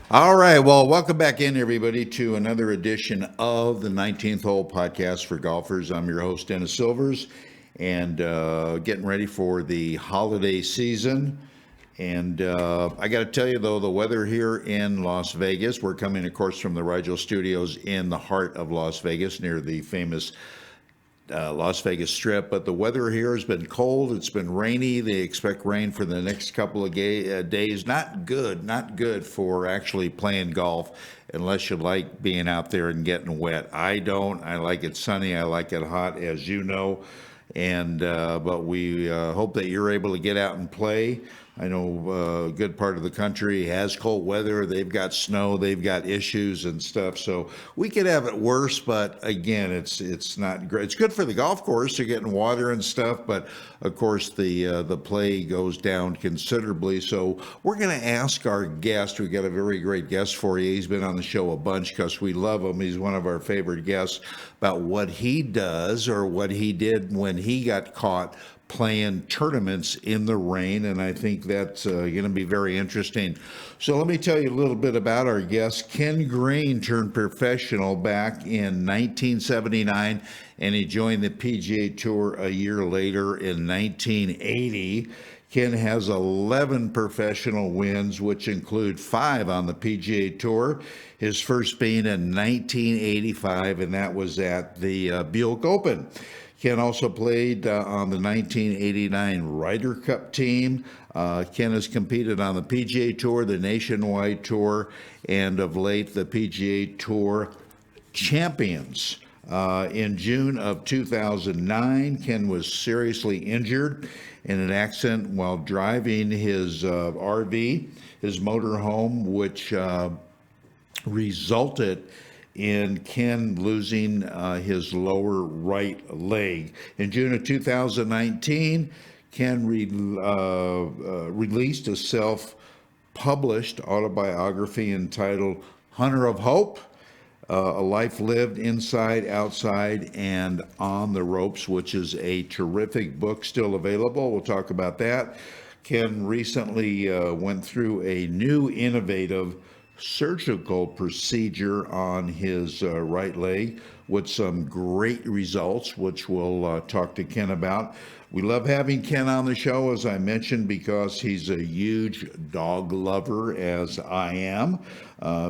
All right. Well, welcome back in, everybody, to another edition of the 19th Hole Podcast for Golfers. I'm your host, Dennis Silvers, and getting ready for the holiday season. And I got to tell you, though, the weather here in Las Vegas, we're coming, of course, from the Rigel Studios in the heart of Las Vegas, near the famous Las Vegas Strip, but the weather here has been cold. It's been rainy. They expect rain for the next couple of days. Not good for actually playing golf unless you like being out there and getting wet. I don't. I like it sunny. I like it hot, as you know. And but we hope that you're able to get out and play. I know a good part of the country has cold weather. They've got snow. They've got issues and stuff. So we could have it worse, but again, it's not great. It's good for the golf course. You're getting water and stuff, but of course the play goes down considerably. So we're going to ask our guest. We got a very great guest for you. He's been on the show a bunch because we love him. He's one of our favorite guests, about what he does or what he did when he got caught playing tournaments in the rain, and I think that's going to be very interesting. So let me tell you a little bit about our guest. Ken Green turned professional back in 1979, and he joined the PGA Tour a year later in 1980. Ken has 11 professional wins, which include 5 on the PGA Tour. His first being in 1985, and that was at the Buick Open. Ken also played on the 1989 Ryder Cup team. Ken has competed on the PGA Tour, the Nationwide Tour, and of late the PGA Tour Champions. In June of 2009, Ken was seriously injured in an accident while driving his RV, his motorhome, which resulted in Ken losing his lower right leg. In June of 2019, Ken released a self-published autobiography entitled Hunter of Hope, A Life Lived Inside, Outside, and on the Ropes, which is a terrific book still available. We'll talk about that. Ken recently went through a new innovative surgical procedure on his right leg with some great results, which we'll talk to Ken about. We love having Ken on the show, as I mentioned, because he's a huge dog lover, as I am,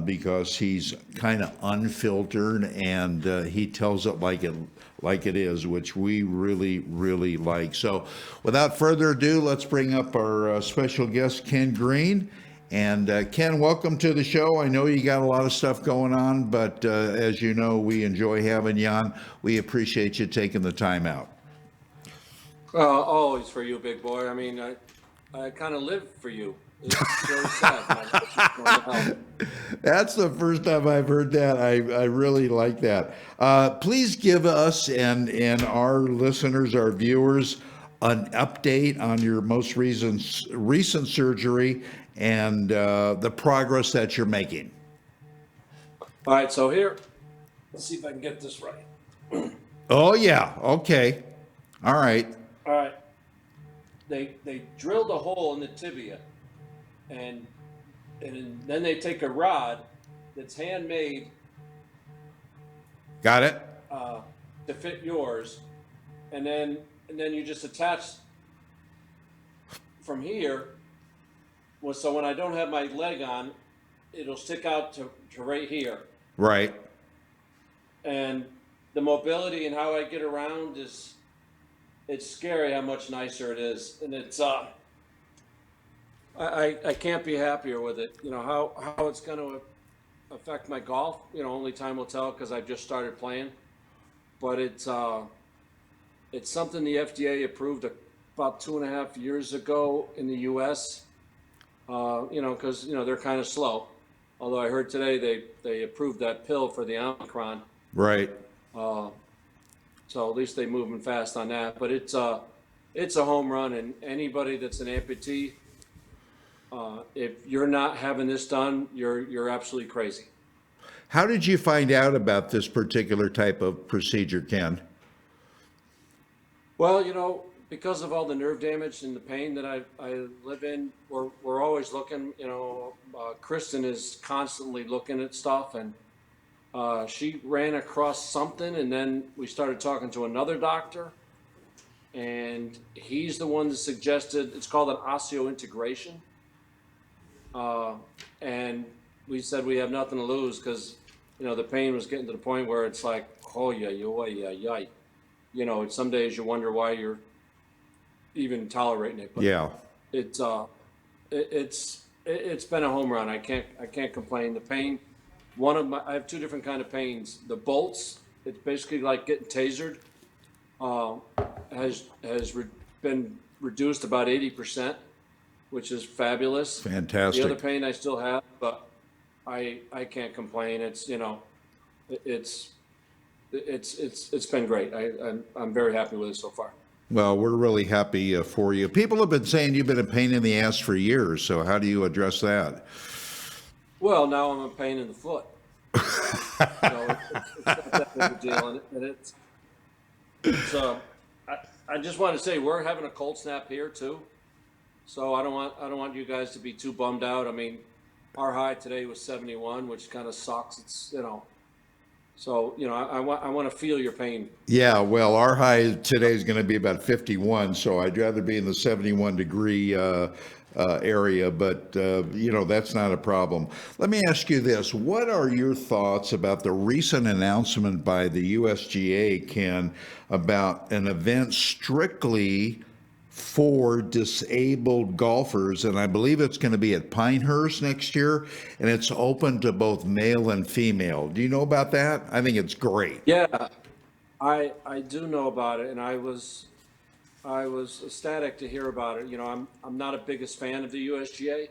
because he's kind of unfiltered and he tells it like it is, which we really, really like. So without further ado, let's bring up our special guest, Ken Green. And Ken, welcome to the show. I know you got a lot of stuff going on, but as you know, we enjoy having you on. We appreciate you taking the time out. Always for you, big boy. I mean, I kind of live for you. It's very sad. That's the first time I've heard that. I really like that. Please give us and our listeners, our viewers, an update on your most recent surgery and the progress that you're making. All right, so here, let's see if I can get this right. Oh yeah, okay, all right, All right, they drilled a hole in the tibia, and then they take a rod that's handmade got it. uh, to fit yours, and then you just attach from here. Well, so when I don't have my leg on, it'll stick out to right here. Right. And the mobility and how I get around it's scary how much nicer it is. And it's I can't be happier with it. You know, how it's going to affect my golf, only time will tell because I've just started playing. But it's something the FDA approved about 2.5 years ago in the US. Because they're kind of slow. Although I heard today they approved that pill for the Omicron. Right. Uh, so at least they're moving fast on that. But it's a home run, and anybody that's an amputee, if you're not having this done, you're absolutely crazy. How did you find out about this particular type of procedure, Ken? Well, because of all the nerve damage and the pain that I live in, we're always looking. Kristen is constantly looking at stuff, and she ran across something, and then we started talking to another doctor, and he's the one that suggested it's called an osseointegration. Uh, and we said we have nothing to lose because, the pain was getting to the point where it's like, oh yeah, yeah, yeah. Some days you wonder why you're even tolerating it, but Yeah. it's it's been a home run. I can't complain. The pain, I have two different kind of pains. The bolts, it's basically like getting tasered. Uh, has been reduced about 80%, which is fabulous. The other Fantastic. pain I still have, but I can't complain. It's it's been great. I'm very happy with it so far. Well, we're really happy for you. People have been saying you've been a pain in the ass for years. So how do you address that? Well, now I'm a pain in the foot. It's not that big a deal, and it's I just want to say we're having a cold snap here too. So I don't want you guys to be too bummed out. I mean, our high today was 71, which kind of sucks. So I want to feel your pain. Yeah, well, our high today is going to be about 51, so I'd rather be in the 71-degree area, but that's not a problem. Let me ask you this: what are your thoughts about the recent announcement by the USGA, Ken, about an event strictly for disabled golfers? And I believe it's going to be at Pinehurst next year, and it's open to both male and female. Do you know about that? I think it's great. Yeah, I do know about it, and I was ecstatic to hear about it. I'm not a biggest fan of the USGA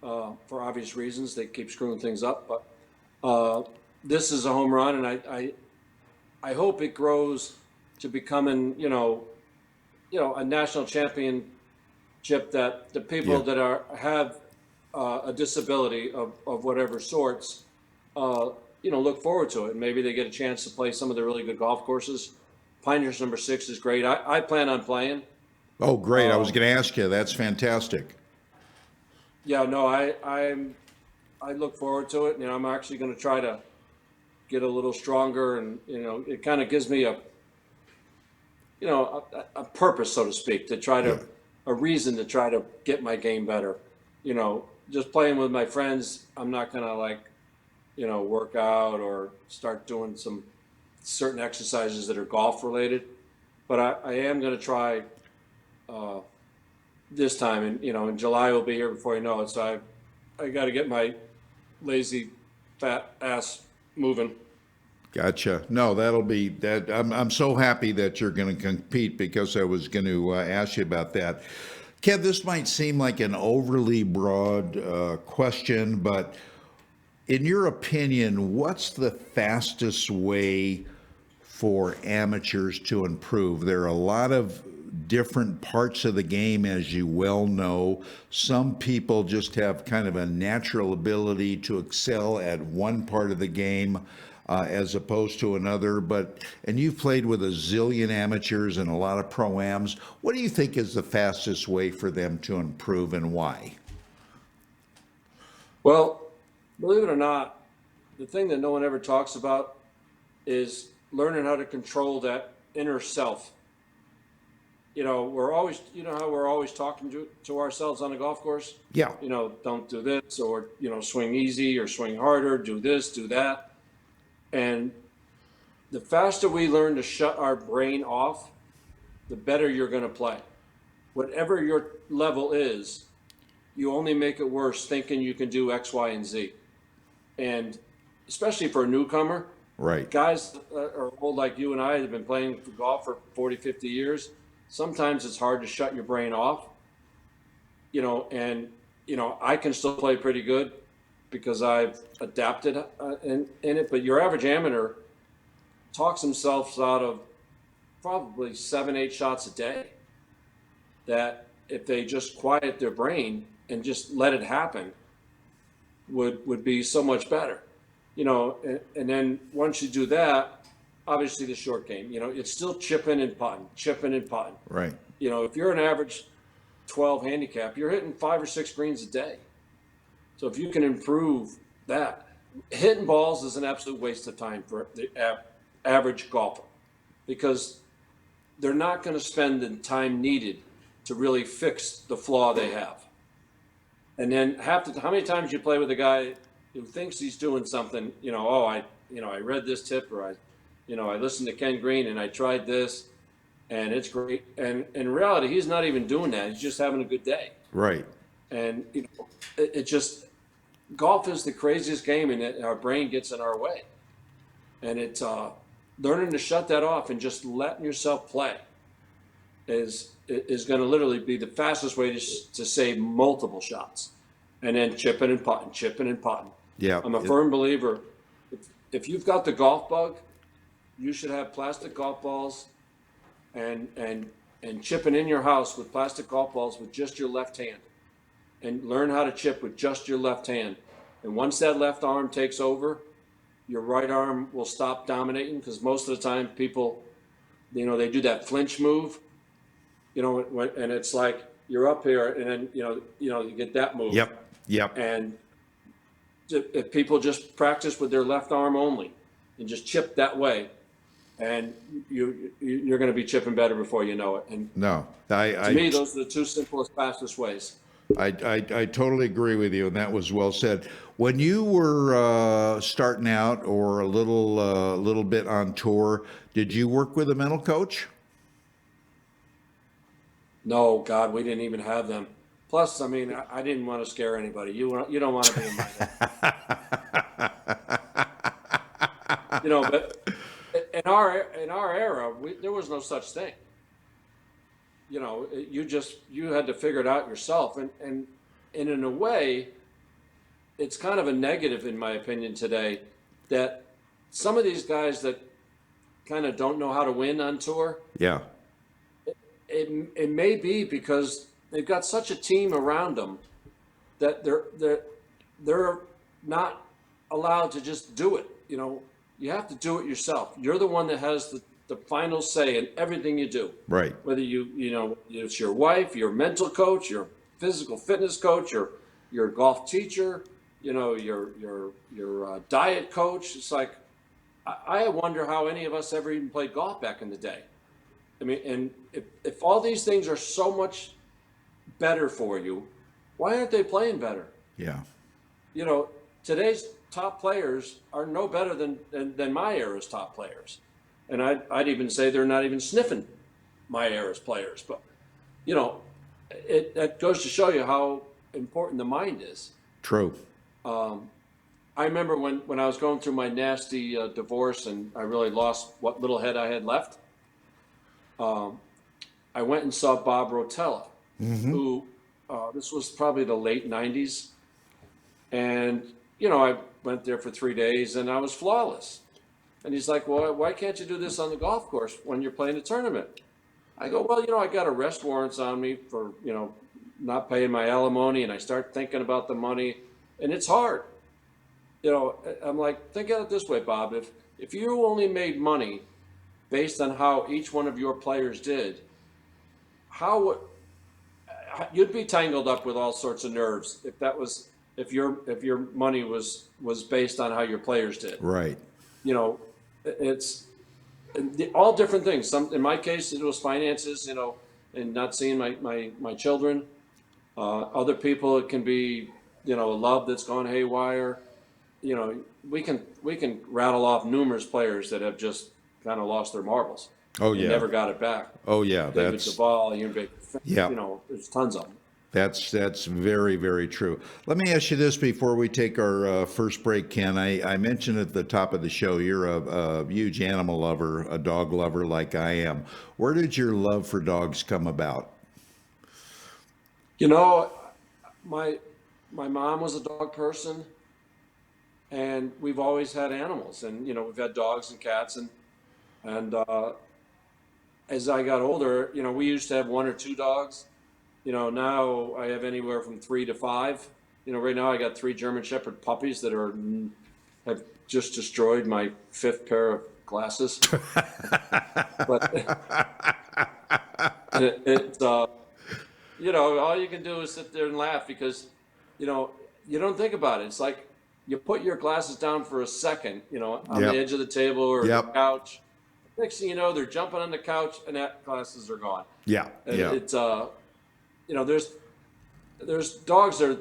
for obvious reasons. They keep screwing things up, but this is a home run, and I hope it grows to becoming a national championship that the people Yeah. that have a disability of whatever sorts, look forward to it. And maybe they get a chance to play some of the really good golf courses. Pinehurst #6 is great. I plan on playing. Oh, great. I was Um, going to ask you. That's fantastic. yeah, no, I look forward to it. I'm actually going to try to get a little stronger, and it kind of gives me a purpose, so to speak, to try Yeah. to a reason to try to get my game better. Just playing with my friends, I'm not gonna work out or start doing some certain exercises that are golf related, but I am gonna try uh, this time, and in July we'll be here before you know it. So I got to get my lazy fat ass moving. Gotcha. No, that'll be that. I'm so happy that you're going to compete because I was going to ask you about that. Kev, this might seem like an overly broad question, but in your opinion, what's the fastest way for amateurs to improve? There are a lot of different parts of the game, as you well know. Some people just have kind of a natural ability to excel at one part of the game as opposed to another. And you've played with a zillion amateurs and a lot of pro-ams. What do you think is the fastest way for them to improve, and why? Well, believe it or not, the thing that no one ever talks about is learning how to control that inner self. We're always, how we're always talking to ourselves on the golf course. Yeah. Don't do this, or, swing easy or swing harder, do this, do that. And the faster we learn to shut our brain off, the better you're going to play. Whatever your level is, you only make it worse thinking you can do X, Y, and Z. And especially for a newcomer, Right. guys are old like you and I have been playing golf for 40, 50 years. Sometimes it's hard to shut your brain off, and, I can still play pretty good because I've adapted in it. But your average amateur talks themselves out of probably 7, 8 shots a day that if they just quiet their brain and just let it happen would be so much better. And then once you do that, obviously the short game. You know, it's still chipping and putting, chipping and putting. Right. You know, if you're an average 12 handicap, you're hitting 5 or 6 greens a day. So if you can improve that, hitting balls is an absolute waste of time for the average golfer, because they're not going to spend the time needed to really fix the flaw they have. And then how many times you play with a guy who thinks he's doing something, you know, I read this tip, or I listened to Ken Green and I tried this and it's great. And in reality, he's not even doing that. He's just having a good day. Right. And it just, golf is the craziest game, and our brain gets in our way. And it's learning to shut that off and just letting yourself play is going to literally be the fastest way to save multiple shots, and then chipping and putting, chipping and putting. Yeah. I'm a firm believer. If you've got the golf bug, you should have plastic golf balls and chipping in your house with plastic golf balls with just your left hand, and learn how to chip with just your left hand. And once that left arm takes over, your right arm will stop dominating, because most of the time people, they do that flinch move, and it's like you're up here and then, you get that move. Yep. And if people just practice with their left arm only and just chip that way, and you're going to be chipping better before you know it. And No, to me, those are the two simplest, fastest ways. I totally agree with you, and that was well said. When you were starting out, or a little bit on tour, did you work with a mental coach? No, God, we didn't even have them. Plus, I mean, I didn't want to scare anybody. You don't want to be in my head. But in our era, there was no such thing. You had to figure it out yourself, and in a way, it's kind of a negative, in my opinion, today, that some of these guys that kind of don't know how to win on tour. Yeah. It may be because they've got such a team around them that they're not allowed to just do it. You have to do it yourself. You're the one that has the final say in everything you do. Right. Whether it's your wife, your mental coach, your physical fitness coach, your golf teacher, your diet coach. It's like, I wonder how any of us ever even played golf back in the day. I mean, and if all these things are so much better for you, why aren't they playing better? Yeah. Today's top players are no better than my era's top players. And I'd even say they're not even sniffing my era's players. But, that goes to show you how important the mind is. True. I remember when I was going through my nasty divorce and I really lost what little head I had left. I went and saw Bob Rotella, who, this was probably the late 90s. And, I went there for 3 days and I was flawless. And he's like, well, why can't you do this on the golf course when you're playing a tournament? I go, well, I got arrest warrants on me for, not paying my alimony. And I start thinking about the money, and it's hard. I'm like, think of it this way, Bob. If you only made money based on how each one of your players did, you'd be tangled up with all sorts of nerves if your money was based on how your players did. Right. It's all different things. In my case, it was finances, and not seeing my children. Other people, it can be, a love that's gone haywire. We can rattle off numerous players that have just kind of lost their marbles. Oh yeah. Never got it back. Oh yeah. David Duvall, yeah. There's tons of them. That's very, very true. Let me ask you this before we take our first break, Ken. I mentioned at the top of the show, you're a huge animal lover, a dog lover like I am. Where did your love for dogs come about? My mom was a dog person, and we've always had animals, and we've had dogs and cats, and as I got older, we used to have 1 or 2 dogs. Now I have anywhere from 3 to 5. Right now I got 3 German Shepherd puppies that have just destroyed my 5th pair of glasses. But it's all you can do is sit there and laugh because, you don't think about it. It's like you put your glasses down for a second, on the Yep. edge of the table or the Yep. couch. Next thing you know, they're jumping on the couch and that glasses are gone. Yeah. And Yeah. it's there's dogs that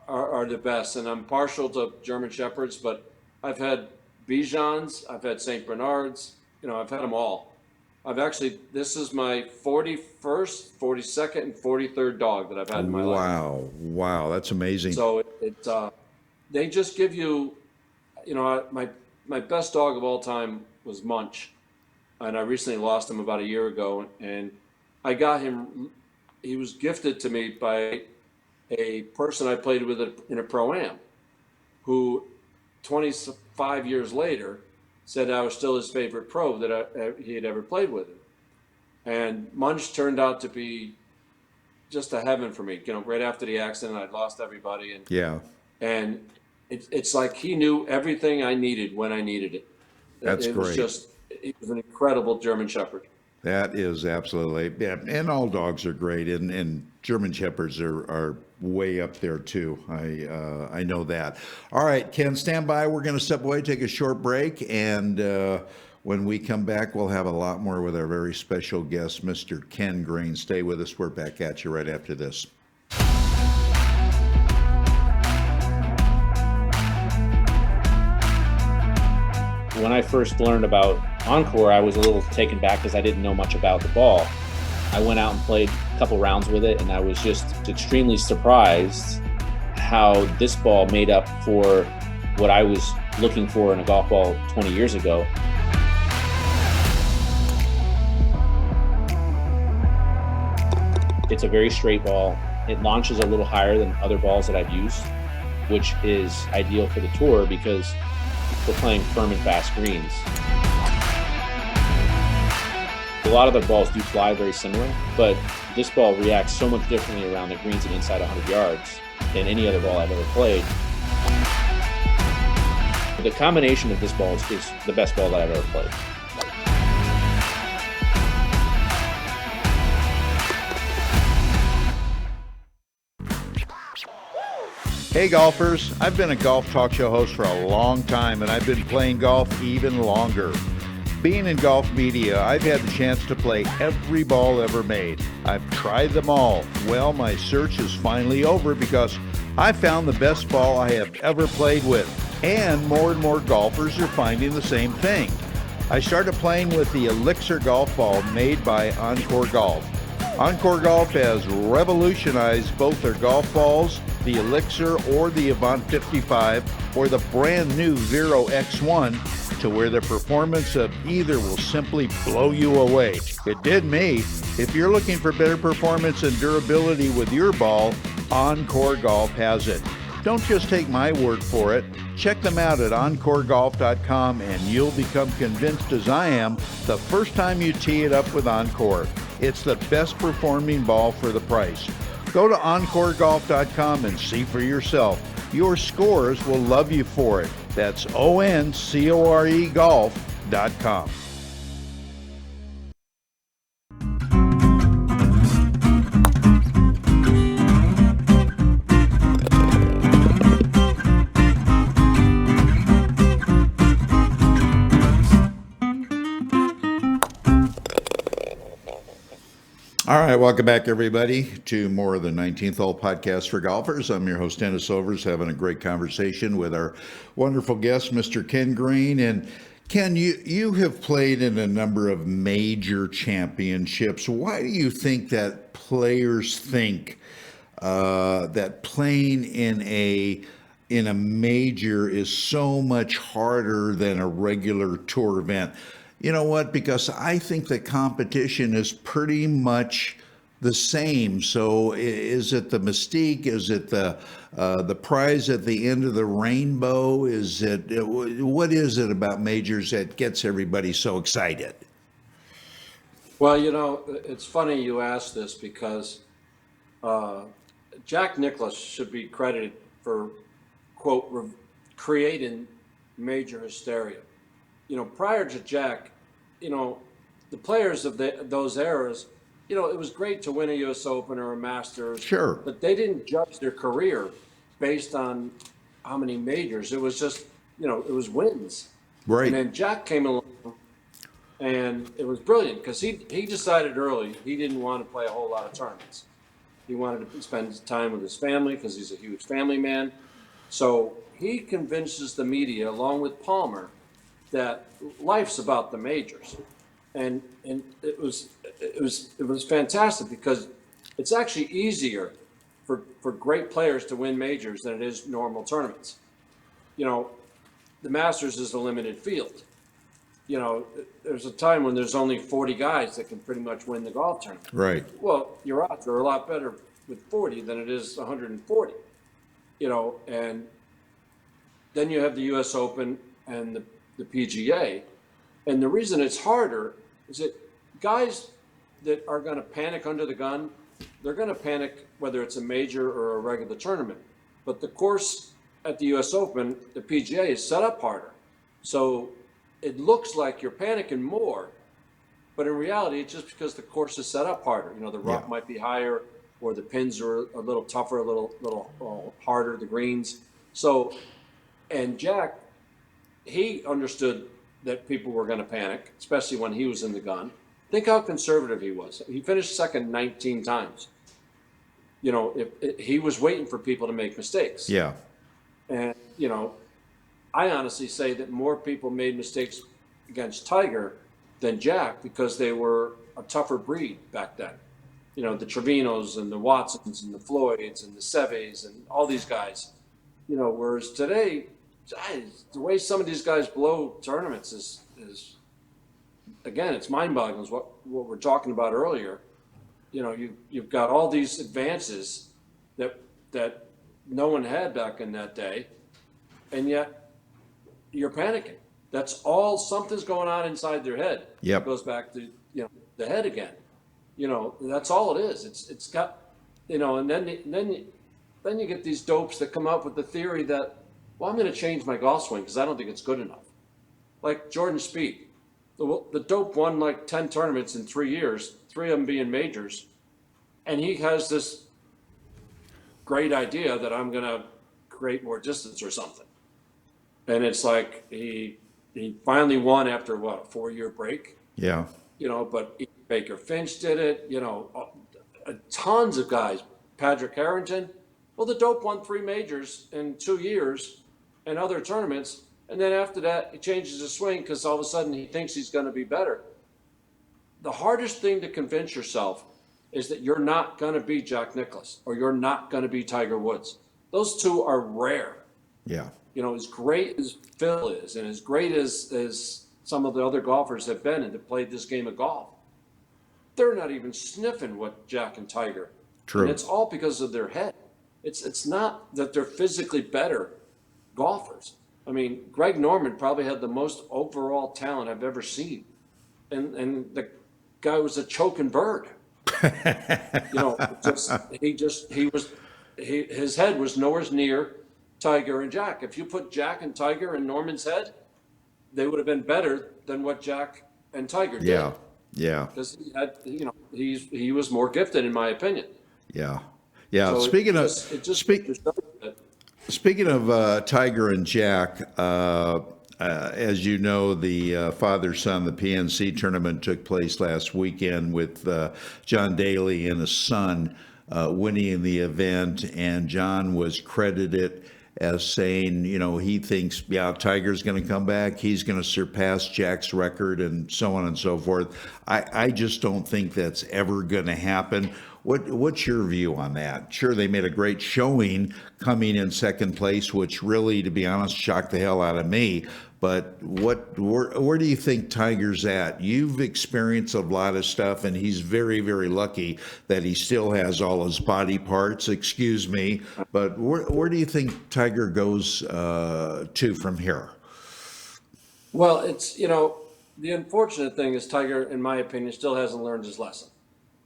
are the best, and I'm partial to German Shepherds, but I've had Bijans, I've had Saint Bernards, I've had them all. This is my 41st, 42nd, and 43rd dog that I've had in my life. Wow. Wow. That's amazing. So they just give you, my best dog of all time was Munch, and I recently lost him about a year ago, and I got him. He was gifted to me by a person I played with in a pro-am, who 25 years later said I was still his favorite pro that he had ever played with him. And Munch turned out to be just a heaven for me. Right after the accident, I'd lost everybody, Yeah. and it's like he knew everything I needed when I needed it. That's It was great. just, he was an incredible German Shepherd. That is absolutely, yeah, and all dogs are great, and German Shepherds are way up there too. I know that. All right, Ken, stand by. We're going to step away, take a short break, and when we come back, we'll have a lot more with our very special guest, Mr. Ken Green. Stay with us. We're back at you right after this. When I first learned about Encore, I was a little taken back because I didn't know much about the ball. I went out and played a couple rounds with it, and I was just extremely surprised how this ball made up for what I was looking for in a golf ball 20 years ago. It's a very straight ball. It launches a little higher than other balls that I've used, which is ideal for the tour because we're playing firm and fast greens. A lot of the balls do fly very similar, but this ball reacts so much differently around the greens and inside 100 yards than any other ball I've ever played. The combination of this ball is the best ball that I've ever played. Hey golfers, I've been a golf talk show host for a long time, and I've been playing golf even longer. Being in golf media, I've had the chance to play every ball ever made. I've tried them all. Well, my search is finally over because I found the best ball I have ever played with, and more golfers are finding the same thing. I started playing with the Elixir golf ball made by Encore Golf. Encore Golf has revolutionized both their golf balls, the Elixir or the Avant 55, or the brand new Vero X1, to where the performance of either will simply blow you away. It did me. If you're looking for better performance and durability with your ball, Encore Golf has it. Don't just take my word for it. Check them out at EncoreGolf.com and you'll become convinced, as I am, the first time you tee it up with Encore. It's the best performing ball for the price. Go to EncoreGolf.com and see for yourself. Your scorers will love you for it. That's ONCORE Golf.com. All right, welcome back, everybody, to more of the 19th Hole Podcast for Golfers. I'm your host, Dennis Silvers, having a great conversation with our wonderful guest, Mr. Ken Green. And Ken, you have played in a number of major championships. Why do you think that players think that playing in a major is so much harder than a regular tour event? You know what? Because I think the competition is pretty much the same. So is it the mystique? Is it the prize at the end of the rainbow? Is it what is it about majors that gets everybody so excited? Well, it's funny you ask this because Jack Nicklaus should be credited for, quote, creating major hysteria. prior to Jack, the players of those eras, it was great to win a U.S. Open or a Masters. Sure. But they didn't judge their career based on how many majors. It was just, it was wins. Right. And then Jack came along, and it was brilliant because he decided early he didn't want to play a whole lot of tournaments. He wanted to spend time with his family because he's a huge family man. So he convinces the media, along with Palmer, that life's about the majors, and it was fantastic because it's actually easier for great players to win majors than it is normal tournaments. The Masters is a limited field. There's a time when there's only 40 guys that can pretty much win the golf tournament. Right. Well, your odds are a lot better with 40 than it is 140. And then you have the U.S. Open and the PGA. And the reason it's harder is that guys that are going to panic under the gun, they're going to panic whether it's a major or a regular tournament. But the course at the U.S. Open, the PGA, is set up harder. So it looks like you're panicking more, but in reality, it's just because the course is set up harder. The rough might be higher, or the pins are a little tougher, a little harder, the greens. So, and Jack, he understood that people were going to panic, especially when he was in the gun. Think how conservative he was. He finished second 19 times. He was waiting for people to make mistakes. Yeah. And, I honestly say that more people made mistakes against Tiger than Jack because they were a tougher breed back then. The Trevinos and the Watsons and the Floyds and the Seves and all these guys. Whereas today, the way some of these guys blow tournaments is again, it's mind-boggling. Is what we're talking about earlier. You've got all these advances that no one had back in that day, and yet you're panicking. That's all. Something's going on inside their head. Yep. It goes back to the head again. That's all it is. It's got and then you get these dopes that come up with the theory that, well, I'm going to change my golf swing because I don't think it's good enough. Like Jordan Spieth, the dope won like 10 tournaments in 3 years, 3 of them being majors, and he has this great idea that I'm going to create more distance or something. And it's like he finally won after a 4-year break. Yeah. But Baker Finch did it. Tons of guys. Patrick Harrington. Well, the dope won 3 majors in 2 years and other tournaments, and then after that he changes his swing because all of a sudden he thinks he's going to be better. The hardest thing to convince yourself is that you're not going to be Jack Nicklaus or you're not going to be Tiger Woods. Those two are rare. Yeah. As great as Phil is, and as great as some of the other golfers have been and have played this game of golf, they're not even sniffing what Jack and Tiger. True. And it's all because of their head. It's not that they're physically better golfers. I mean, Greg Norman probably had the most overall talent I've ever seen, and the guy was a choking bird. His head was nowhere near Tiger and Jack. If you put Jack and Tiger in Norman's head, they would have been better than what Jack and Tiger did. Yeah. Yeah. Because he had, he was more gifted in my opinion. Yeah. Yeah. So Speaking of Tiger and Jack, as you know, the father-son, the PNC tournament took place last weekend with John Daly and his son winning the event, and John was credited as saying, he thinks, Tiger's going to come back. He's going to surpass Jack's record and so on and so forth. I just don't think that's ever going to happen. What's your view on that? Sure, they made a great showing coming in second place, which really, to be honest, shocked the hell out of me. But where do you think Tiger's at? You've experienced a lot of stuff, and he's very, very lucky that he still has all his body parts, excuse me. But where do you think Tiger goes to from here? Well, it's, the unfortunate thing is Tiger, in my opinion, still hasn't learned his lesson.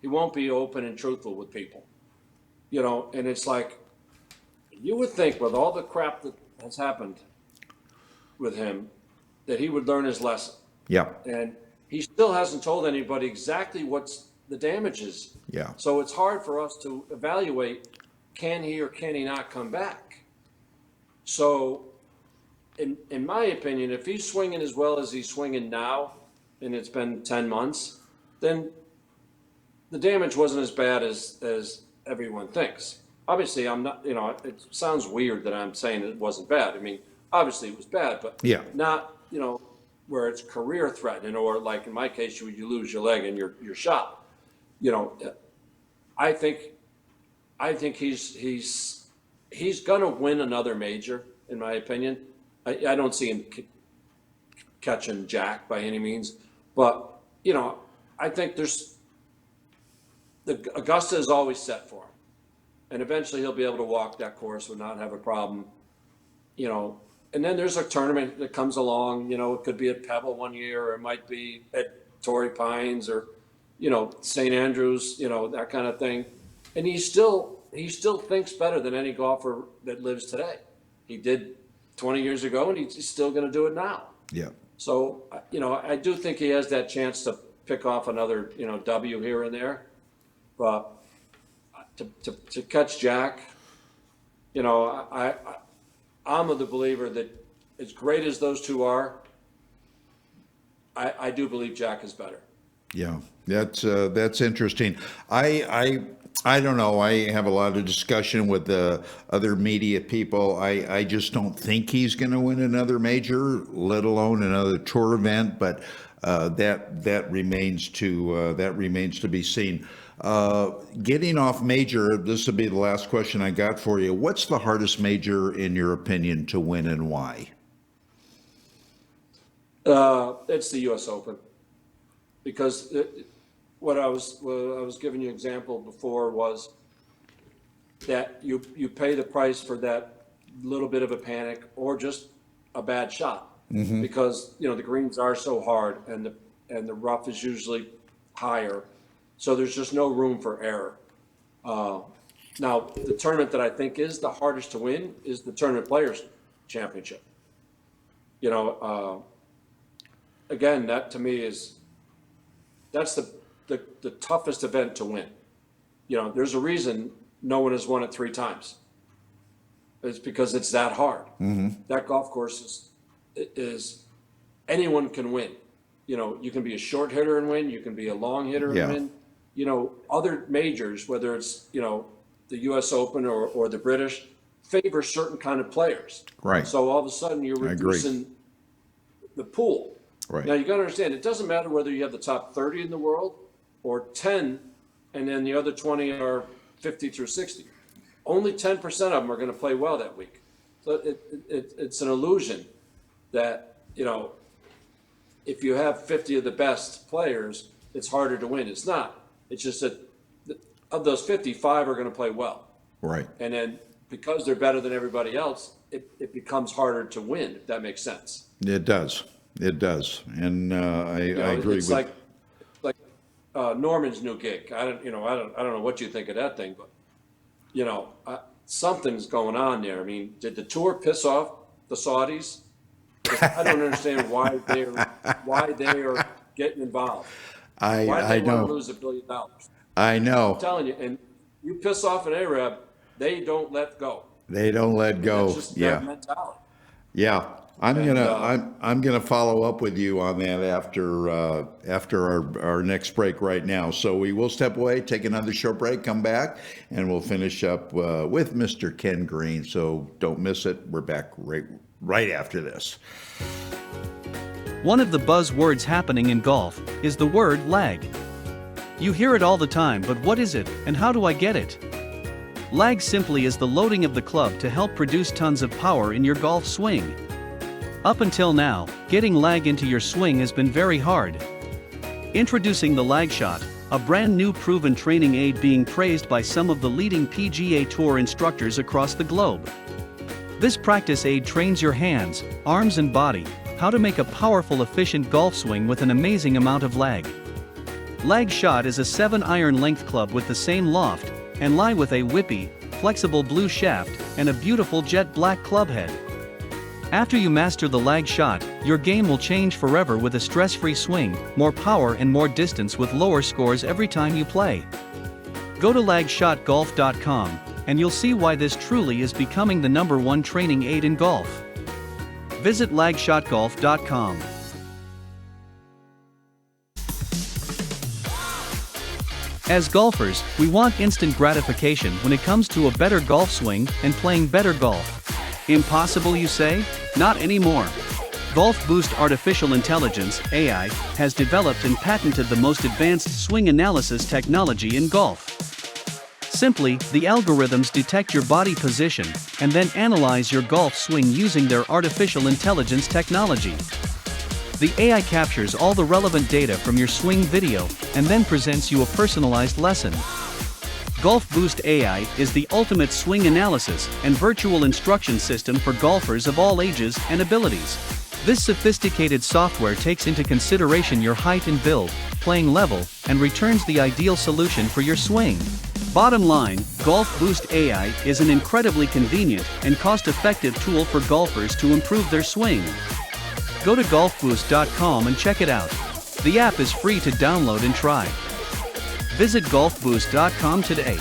He won't be open and truthful with people, and it's like, you would think with all the crap that has happened with him that he would learn his lesson. Yeah. And he still hasn't told anybody exactly what's the damage is. Yeah. So it's hard for us to evaluate, can he or can he not come back? So in my opinion, if he's swinging as well as he's swinging now, and it's been 10 months, then the damage wasn't as bad as everyone thinks. Obviously, I'm not, it sounds weird that I'm saying it wasn't bad. I mean, obviously it was bad, but Yeah. not, where it's career threatening, or like in my case, you lose your leg and you're shot. I think he's gonna win another major, in my opinion. I don't see him catching Jack by any means, but I think Augusta is always set for him, and eventually he'll be able to walk that course and not have a problem. And then there's a tournament that comes along. It could be at Pebble one year, or it might be at Torrey Pines, or St. Andrews, that kind of thing. And he still thinks better than any golfer that lives today. He did 20 years ago, and he's still going to do it now. Yeah. So, I do think he has that chance to pick off another, W here and there. But to catch Jack, I'm of the believer that as great as those two are, I do believe Jack is better. Yeah, that's interesting. I don't know. I have a lot of discussion with the other media people. I just don't think he's going to win another major, let alone another tour event. But that remains to be seen. Getting off major, this will be the last question I got for you. What's the hardest major in your opinion to win, and why? It's the U.S. Open, because what I was giving you an example before was that you pay the price for that little bit of a panic or just a bad shot, because the greens are so hard and the rough is usually higher, so there's just no room for error. Now the tournament that I think is the hardest to win is the Tournament Players Championship. Again, that to me that's the toughest event to win. There's a reason no one has won it 3 times. It's because it's that hard. That golf course is anyone can win. You can be a short hitter and win. You can be a long hitter and win. Other majors, whether it's the U.S. Open or the British, favor certain kind of players. Right. So all of a sudden you're reducing the pool. Right. Now you got to understand, it doesn't matter whether you have the top 30 in the world or 10, and then the other 20 are 50 through 60. Only 10% of them are going to play well that week. So it's an illusion that, if you have 50 of the best players, it's harder to win. It's not. It's just that of those 50, 5 are going to play well. Right. And then because they're better than everybody else, it becomes harder to win, if that makes sense. It does. And I agree it's with. like Norman's new gig. I don't know what you think of that thing, but something's going on there. I mean, did the tour piss off the Saudis? I don't understand why they are getting involved. Why do they want to lose $1 billion? I know. I'm telling you, and you piss off an Arab, they don't let go. They don't let go. It's just their mentality. Yeah. I'm gonna follow up with you on that after our next break right now. So we will step away, take another short break, come back, and we'll finish up with Mr. Ken Green. So don't miss it. We're back right after this. One of the buzzwords happening in golf is the word lag. You hear it all the time, but what is it, and how do I get it? Lag simply is the loading of the club to help produce tons of power in your golf swing. Up until now, getting lag into your swing has been very hard. Introducing the lag shot, a brand new proven training aid being praised by some of the leading PGA Tour instructors across the globe. This practice aid trains your hands, arms and body how to make a powerful, efficient golf swing with an amazing amount of lag. Lag shot is a 7-iron length club with the same loft and lie with a whippy, flexible blue shaft and a beautiful jet black club head. After you master the lag shot, your game will change forever with a stress-free swing, more power and more distance with lower scores every time you play. Go to lagshotgolf.com, and you'll see why this truly is becoming the #1 training aid in golf. Visit lagshotgolf.com. As golfers, we want instant gratification when it comes to a better golf swing and playing better golf. Impossible, you say? Not anymore. Golf Boost Artificial Intelligence (AI) has developed and patented the most advanced swing analysis technology in golf. Simply, the algorithms detect your body position and then analyze your golf swing using their artificial intelligence technology. The AI captures all the relevant data from your swing video and then presents you a personalized lesson. Golf Boost AI is the ultimate swing analysis and virtual instruction system for golfers of all ages and abilities. This sophisticated software takes into consideration your height and build, playing level, and returns the ideal solution for your swing. Bottom line, Golf Boost AI is an incredibly convenient and cost-effective tool for golfers to improve their swing. Go to golfboost.com and check it out. The app is free to download and try. Visit golfboost.com today.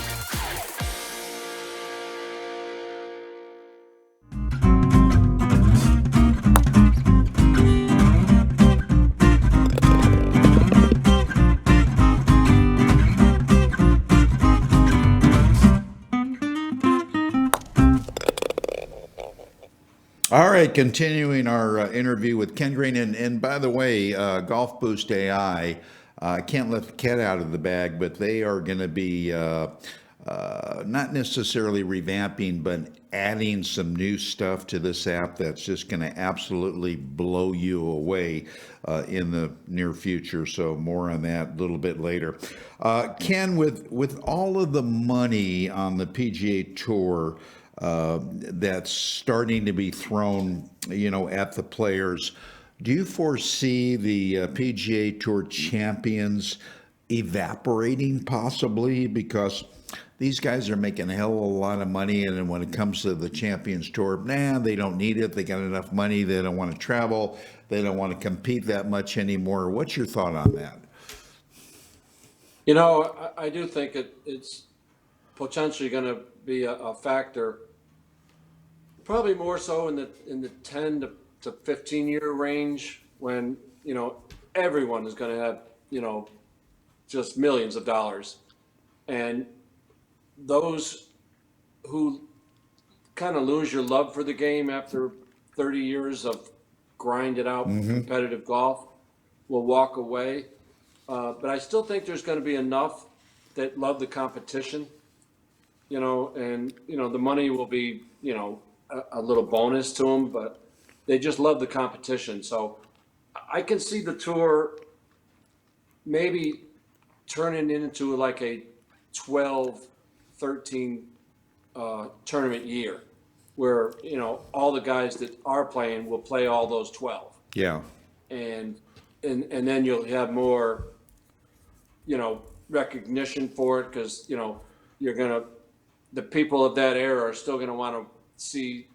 All right, continuing our interview with Ken Green, and by the way, Golf Boost AI, I can't let the cat out of the bag, but they are going to be not necessarily revamping, but adding some new stuff to this app that's just going to absolutely blow you away in the near future. So more on that a little bit later. Ken, with all of the money on the PGA Tour that's starting to be thrown, at the players, do you foresee the PGA Tour champions evaporating possibly, because these guys are making a hell of a lot of money, and then when it comes to the Champions Tour, they don't need it. They got enough money. They don't want to travel. They don't want to compete that much anymore. What's your thought on that? I do think it's potentially going to be a factor, probably more so in the 10 to 15-year range, when everyone is going to have just millions of dollars, and those who kind of lose your love for the game after 30 years of grinded out competitive golf will walk away. But I still think there's going to be enough that love the competition, and the money will be a little bonus to them, but they just love the competition. So I can see the tour maybe turning into like a 12, 13 tournament year, where all the guys that are playing will play all those 12. Yeah. And then you'll have more recognition for it, because the people of that era are still going to want to see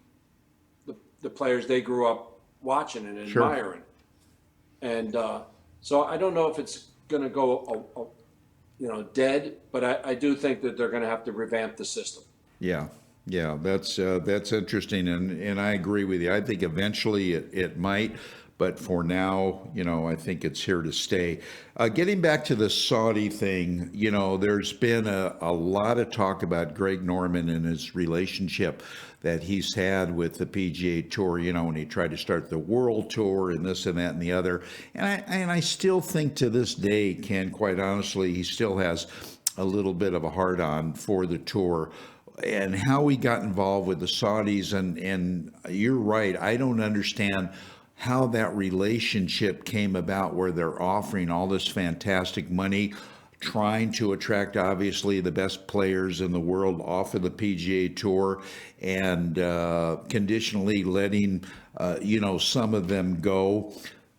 the players they grew up watching and admiring. And so I don't know if it's going to go dead, but I do think that they're going to have to revamp the system. Yeah, that's interesting, and I agree with you. I think eventually it might, but for now, I think it's here to stay. Getting back to the Saudi thing, there's been a lot of talk about Greg Norman and his relationship that he's had with the PGA Tour, when he tried to start the World Tour and this and that and the other. And I still think to this day, Ken, quite honestly, he still has a little bit of a hard-on for the tour and how he got involved with the Saudis. And you're right, I don't understand how that relationship came about, where they're offering all this fantastic money, trying to attract obviously the best players in the world off of the PGA Tour, and conditionally letting some of them go.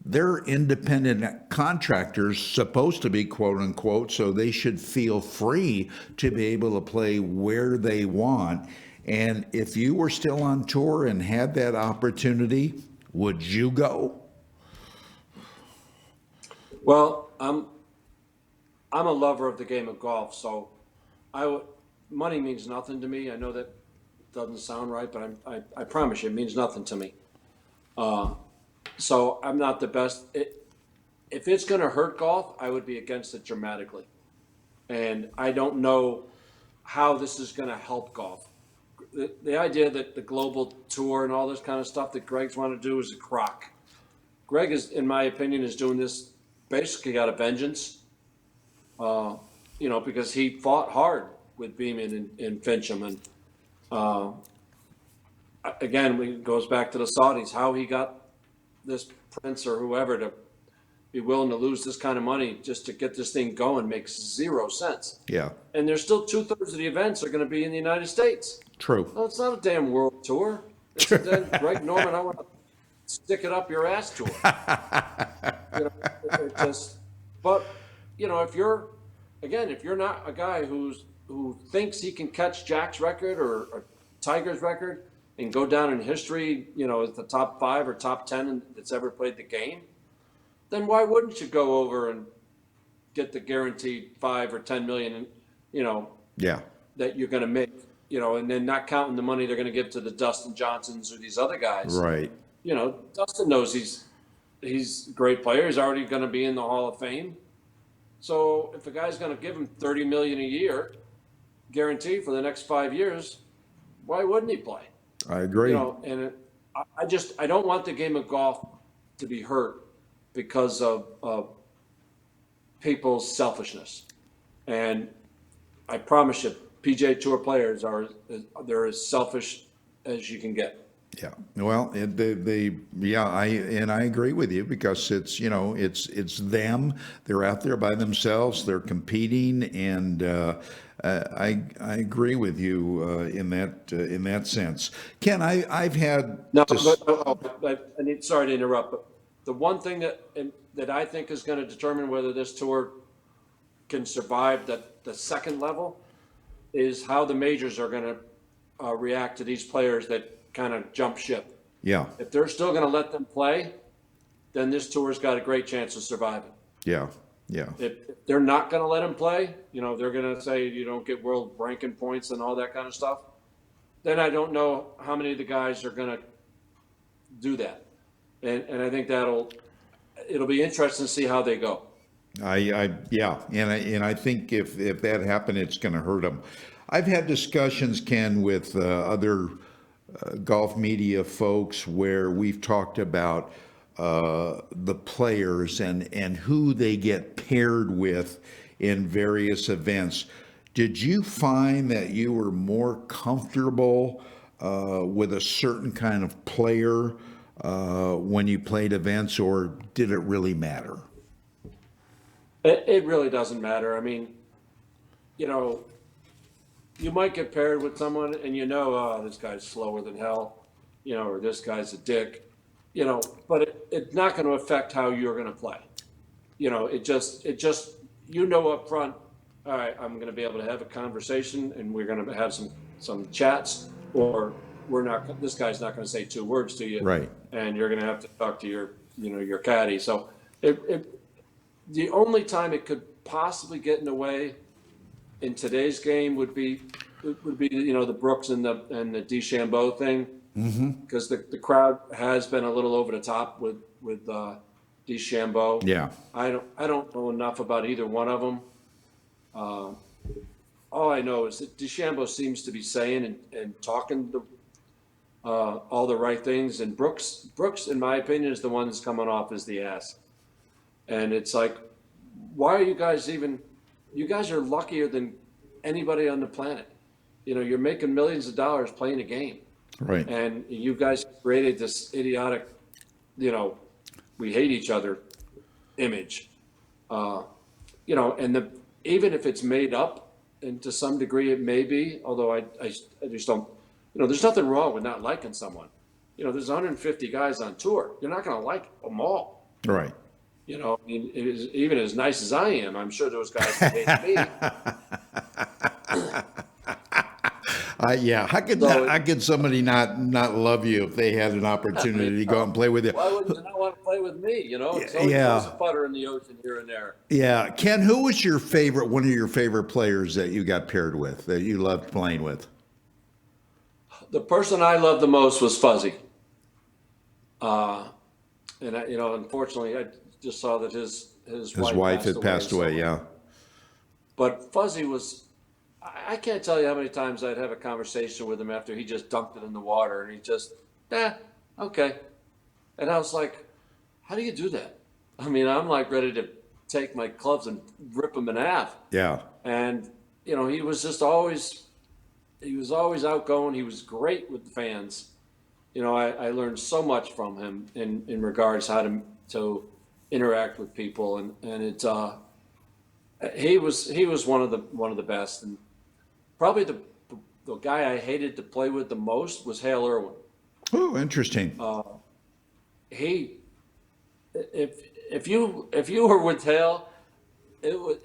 They're independent contractors, supposed to be, quote unquote, so they should feel free to be able to play where they want. And if you were still on tour and had that opportunity, would you go? Well, I'm a lover of the game of golf, so money means nothing to me. I know that doesn't sound right, but I promise you, it means nothing to me. So I'm not the best. If it's going to hurt golf, I would be against it dramatically. And I don't know how this is going to help golf. The idea that the global tour and all this kind of stuff that Greg's want to do is a crock. Greg is, in my opinion, is doing this basically out of vengeance. Because he fought hard with Beeman and Fincham, and again, it goes back to the Saudis. How he got this prince or whoever to be willing to lose this kind of money just to get this thing going makes zero sense. Yeah, And there's still 2/3 of the events are going to be in the United States. true. No, it's not a damn world tour. It's a damn Greg Norman, I want to stick it up your ass tour. But if you're not a guy who thinks he can catch Jack's record or Tiger's record and go down in history, as the top 5 or top 10 that's ever played the game, then why wouldn't you go over and get the guaranteed 5 or 10 million, Yeah, that you're going to make, and then not counting the money they're going to give to the Dustin Johnsons or these other guys. right. Dustin knows he's a great player. He's already going to be in the Hall of Fame. So if a guy's going to give him $30 million a year, guaranteed for the next 5 years, why wouldn't he play? I agree. I don't want the game of golf to be hurt because of people's selfishness. And I promise you, PGA Tour players they're as selfish as you can get. Yeah. Well, I agree with you because it's them. They're out there by themselves. They're competing, and I agree with you in that sense. Ken, I've had No, I need, sorry to interrupt, but the one thing that I think is going to determine whether this tour can survive the second level is how the majors are going to react to these players that kind of jump ship. Yeah. If they're still going to let them play, then this tour's got a great chance of surviving. Yeah. Yeah. If they're not going to let them play, they're going to say you don't get world ranking points and all that kind of stuff, then I don't know how many of the guys are going to do that. And I think it'll be interesting to see how they go. Yeah, and I think if that happened, it's going to hurt them. I've had discussions, Ken, with other golf media folks where we've talked about the players and who they get paired with in various events. Did you find that you were more comfortable with a certain kind of player when you played events, or did it really matter? It really doesn't matter. I mean, you might get paired with someone and oh, this guy's slower than hell, or this guy's a dick, but it's not going to affect how you're going to play. It just up front, all right, I'm going to be able to have a conversation and we're going to have some chats, or this guy's not going to say 2 words to you. Right. And you're going to have to talk to your caddy. So the only time it could possibly get in the way in today's game would be the Brooks and the DeChambeau thing, because the crowd has been a little over the top with DeChambeau. Yeah. I don't know enough about either one of them. All I know is that DeChambeau seems to be saying and talking all the right things, and Brooks, in my opinion, is the one that's coming off as the ass. And it's like, why are you guys you guys are luckier than anybody on the planet. You're making millions of dollars playing a game. Right. And you guys created this idiotic, we hate each other image. And even if it's made up, and to some degree it may be, although I just don't, there's nothing wrong with not liking someone. There's 150 guys on tour. You're not going to like them all. Right. Even as nice as I am, I'm sure those guys hate me. Yeah, how could somebody not love you if they had an opportunity to go out and play with you? Why would you not want to play with me? You know, it's always Yeah. a putter in the ocean here and there. Yeah, Ken, who was one of your favorite players that you got paired with, that you loved playing with? The person I loved the most was Fuzzy. And unfortunately, I just saw that his Wife had passed away. So. Yeah. But Fuzzy was, I can't tell you how many times I'd have a conversation with him after he just dunked it in the water and he just, okay. And I was like, how do you do that? I mean, I'm like ready to take my clubs and rip them in half. Yeah. And, he was always outgoing. He was great with the fans. I learned so much from him in regards how to interact with people. And he was one of the best. And probably the guy I hated to play with the most was Hale Irwin. Oh, interesting. If you were with Hale,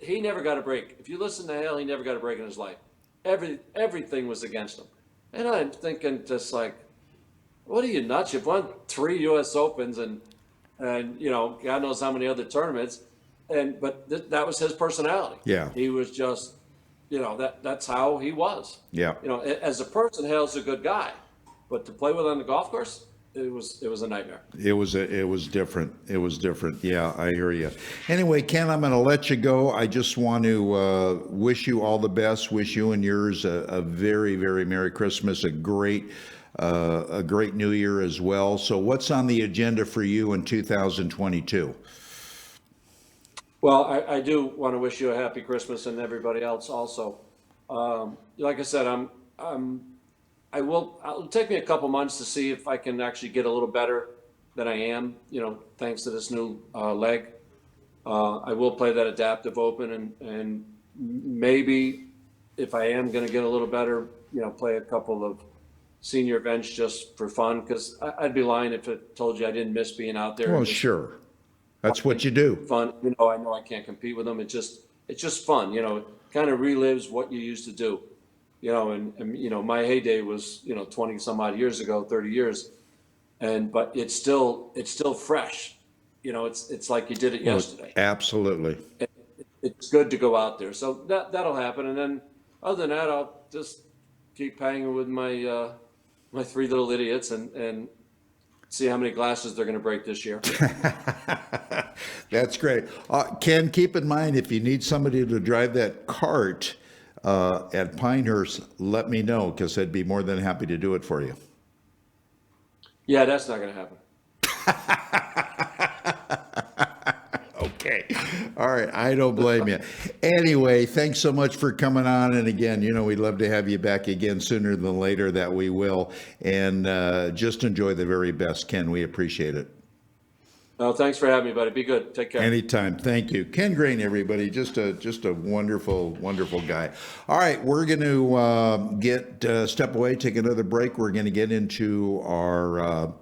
he never got a break. If you listen to Hale, he never got a break in his life. Everything was against him. And I'm thinking just like, what are you nuts? You've won 3 U.S. Opens and God knows how many other tournaments. But that was his personality. Yeah. He was just, that's how he was. Yeah. As a person, Hale's a good guy, but to play with on the golf course, it was a nightmare. It was different. It was different. Yeah, I hear you. Anyway, Ken, I'm going to let you go. I just want to wish you all the best. Wish you and yours a very, very Merry Christmas. A great New Year as well. So, what's on the agenda for you in 2022? Well, I do want to wish you a happy Christmas and everybody else also. Like I said, it'll take me a couple months to see if I can actually get a little better than I am, thanks to this new leg. I will play that adaptive open and maybe if I am going to get a little better, play a couple of senior events just for fun, because I'd be lying if I told you I didn't miss being out there. Well, sure. That's what you do. Fun. I know I can't compete with them. It's just fun. It kind of relives what you used to do. And my heyday was 20 some odd years ago, 30 years, but it's still fresh. It's like you did it yesterday. Absolutely. It's good to go out there. So that'll happen. And then other than that, I'll just keep hanging with my my 3 little idiots and see how many glasses they're going to break this year. That's great. Ken, keep in mind, if you need somebody to drive that cart at Pinehurst, let me know, because I'd be more than happy to do it for you. Yeah, that's not going to happen. Okay. All right. I don't blame you. Anyway, thanks so much for coming on. And again, we'd love to have you back again sooner than later. That we will. And just enjoy the very best, Ken. We appreciate it. Oh, thanks for having me, buddy. Be good. Take care. Anytime. Thank you. Ken Grain, everybody. Just a wonderful, wonderful guy. All right. We're going to step away, take another break. We're going to get into our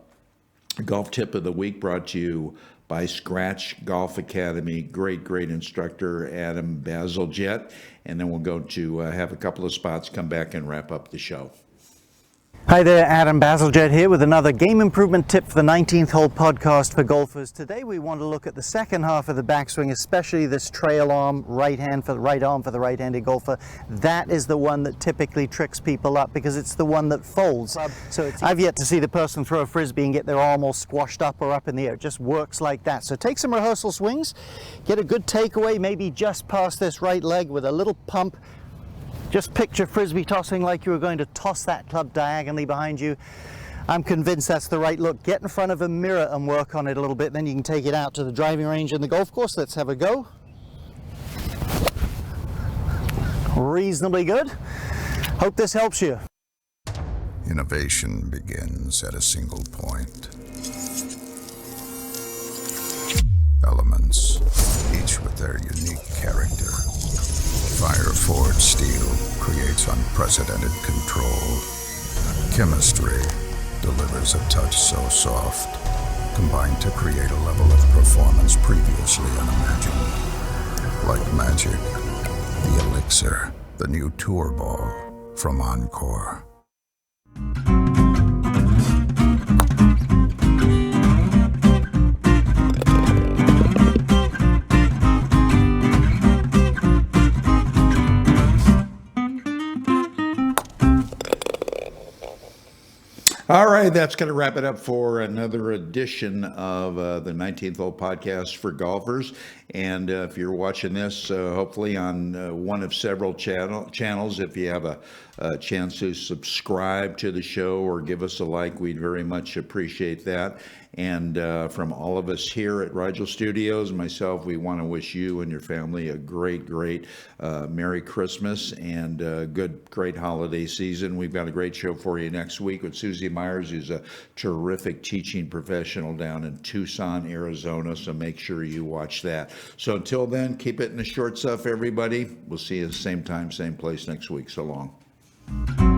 golf tip of the week, brought to you by Scratch Golf Academy. Great instructor, Adam Bazalgette. And then we'll go to have a couple of spots, come back and wrap up the show. Hi there, Adam Bazalgette here with another game improvement tip for the 19th hole podcast for golfers. Today we want to look at the second half of the backswing, especially this trail arm, right arm for the right-handed golfer. That is the one that typically tricks people up because it's the one that folds. So I've yet to see the person throw a frisbee and get their arm all squashed up or up in the air. It just works like that. So take some rehearsal swings, get a good takeaway, maybe just past this right leg with a little pump. Just picture frisbee tossing like you were going to toss that club diagonally behind you. I'm convinced that's the right look. Get in front of a mirror and work on it a little bit, then you can take it out to the driving range and the golf course. Let's have a go. Reasonably good. Hope this helps you. Innovation begins at a single point. Elements, each with their unique character. Fire-forged steel creates unprecedented control. Chemistry delivers a touch so soft, combined to create a level of performance previously unimagined. Like magic, the Elixir, the new tour ball, from Encore. All right, that's going to wrap it up for another edition of the 19th Hole Podcast for Golfers. And if you're watching this, hopefully on one of several channels, if you have a chance to subscribe to the show or give us a like, we'd very much appreciate that. And from all of us here at Rigel Studios, myself, we want to wish you and your family a great Merry Christmas and great holiday season. We've got a great show for you next week with Susie Myers, who's a terrific teaching professional down in Tucson, Arizona. So make sure you watch that. So until then, keep it in the short stuff, everybody. We'll see you at the same time, same place next week. So long.